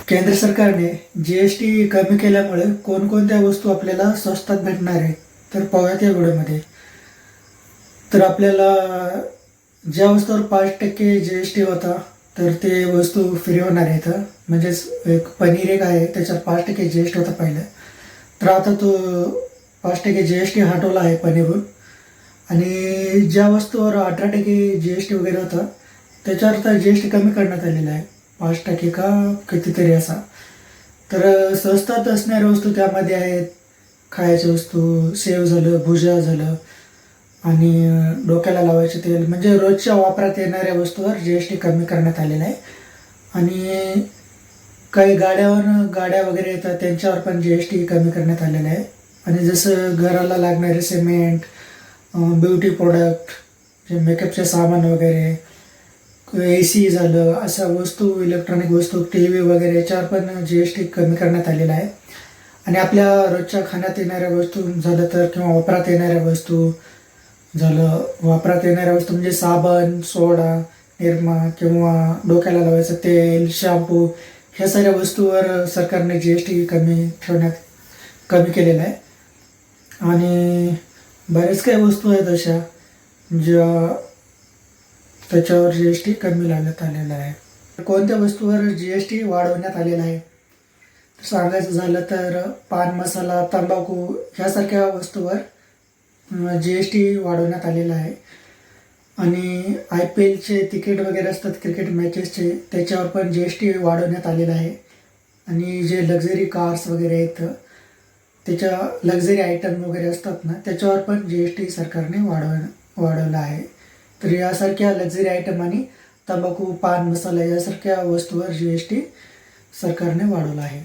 केंद्र सरकारने जी.एस.टी कमी केल्यामुळे कोणकोणत्या वस्तू आपल्याला स्वस्तात भेटणार आहे तर पाहूयात या व्हिडिओमध्ये. तर आपल्याला ज्या वस्तूवर 5% जी.एस.टी होता तर ते वस्तू फ्री होणार आहेत. म्हणजेच एक पनीर एक आहे त्याच्यावर 5% जी.एस.टी होता पहिलं, तर आता तो 5% जी.एस.टी हटवला आहे पनीरहून. आणि ज्या वस्तूवर 18% जी.एस.टी वगैरे होता त्याच्यावर तर जी.एस.टी कमी करण्यात आलेला आहे, 5% का कितीतरी असा. तर स्वस्तात असणाऱ्या वस्तू त्यामध्ये आहेत खायच्या वस्तू, सेव झालं, भुजा झालं आणि डोक्याला लावायचे तेल, म्हणजे रोजच्या वापरात येणाऱ्या वस्तूवर जी.एस.टी कमी करण्यात आलेला आहे. आणि काही गाड्या वगैरे येतात त्यांच्यावर पण जी.एस.टी कमी करण्यात आलेला आहे. आणि जसं घराला लागणारे सिमेंट, ब्युटी प्रोडक्ट, जे मेकअपचे सामान वगैरे, AC झालं, अशा वस्तू, इलेक्ट्रॉनिक वस्तू, TV वगैरे याच्यावर पण जी.एस.टी कमी करण्यात आलेला आहे. आणि आपल्या रोजच्या खाण्यात येणाऱ्या वस्तू झालं तर, किंवा वापरात येणाऱ्या वस्तू म्हणजे साबण, सोडा, निरमा किंवा डोक्याला लावायचं तेल, शॅम्पू, ह्या साऱ्या वस्तूवर सरकारने जी.एस.टी कमी केलेला आहे. आणि बरेच काही वस्तू आहेत अशा ज्या त्याच्यावर जी.एस.टी कमी लावण्यात आलेला आहे. कोणत्या वस्तूवर जी.एस.टी वाढवण्यात आलेला आहे सांगायचं झालं तर, पान मसाला, तंबाखू ह्यासारख्या वस्तूवर जी.एस.टी वाढवण्यात आलेला आहे. आणि IPLचे तिकीट वगैरे असतात क्रिकेट मॅचेसचे, त्याच्यावर पण जी.एस.टी वाढवण्यात आलेला आहे. आणि जे लक्झरी कार्स वगैरे आहेत, त्याच्या लक्झरी आयटम वगैरे असतात ना, त्याच्यावर पण जी.एस.टी सरकारने वाढवला आहे. तर यासारख्या लक्झरी आयटम आणि तंबाखू, पान मसाला यासारख्या वस्तूवर जी.एस.टी सरकारने वाढवला आहे.